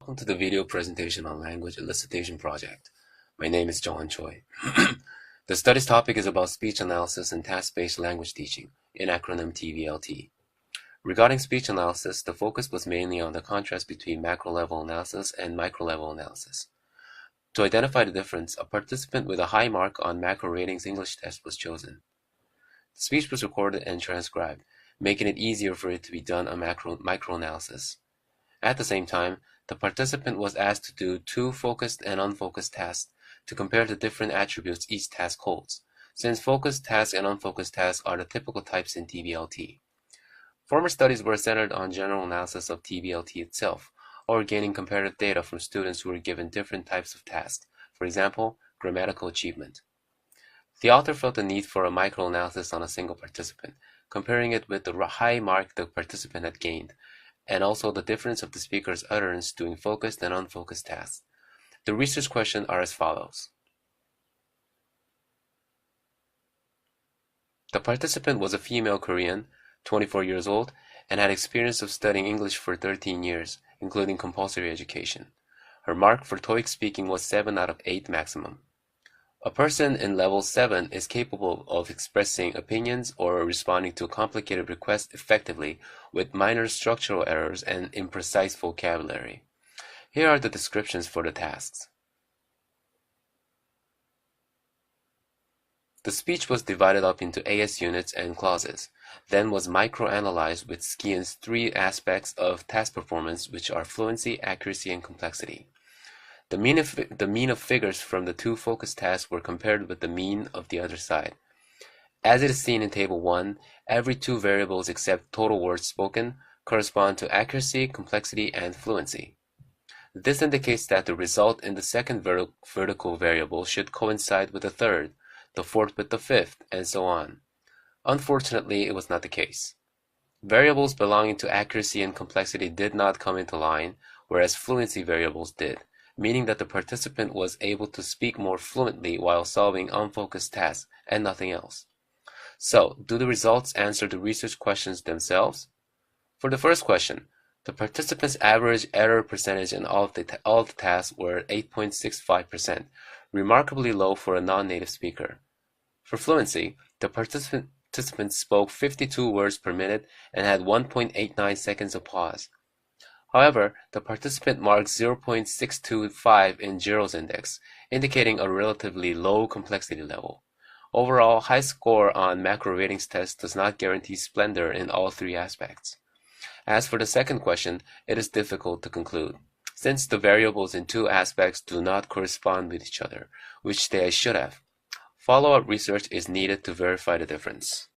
Welcome to the video presentation on Language Elicitation Project. My name is Choi. The study's topic is about speech analysis and task-based language teaching, in acronym TVLT. Regarding speech analysis, the focus was mainly on the contrast between macro-level analysis and micro-level analysis. To identify the difference, a participant with a high mark on macro ratings English test was chosen. The speech was recorded and transcribed, making it easier for it to be done on micro-analysis. At the same time, the participant was asked to do two focused and unfocused tasks to compare the different attributes each task holds, since focused tasks and unfocused tasks are the typical types in TVLT. Former studies were centered on general analysis of TVLT itself, or gaining comparative data from students who were given different types of tasks, for example, grammatical achievement. The author felt the need for a micro-analysis on a single participant, comparing it with the high mark the participant had gained, and also the difference of the speaker's utterance doing focused and unfocused tasks. The research questions are as follows. The participant was a female Korean, 24 years old, and had experience of studying English for 13 years, including compulsory education. Her mark for TOEIC speaking was 7 out of 8 maximum. A person in level 7 is capable of expressing opinions or responding to a complicated request effectively with minor structural errors and imprecise vocabulary. Here are the descriptions for the tasks. The speech was divided up into AS units and clauses, then was micro-analyzed with Skian's 3 aspects of task performance, which are fluency, accuracy, and complexity. The mean of figures from the two focus tasks were compared with the mean of the other side. As it is seen in Table 1, every 2 variables except total words spoken correspond to accuracy, complexity, and fluency. This indicates that the result in the second vertical variable should coincide with the third, the fourth with the fifth, and so on. Unfortunately, it was not the case. Variables belonging to accuracy and complexity did not come into line, whereas fluency variables did, meaning that the participant was able to speak more fluently while solving unfocused tasks and nothing else. So, do the results answer the research questions themselves? For the first question, the participant's average error percentage in all of the tasks were 8.65%, remarkably low for a non-native speaker. For fluency, the participant spoke 52 words per minute and had 1.89 seconds of pause. However, the participant marked 0.625 in Giro's index, indicating a relatively low complexity level. Overall, high score on macro ratings test does not guarantee splendor in all 3 aspects. As for the second question, it is difficult to conclude, since the variables in 2 aspects do not correspond with each other, which they should have. Follow-up research is needed to verify the difference.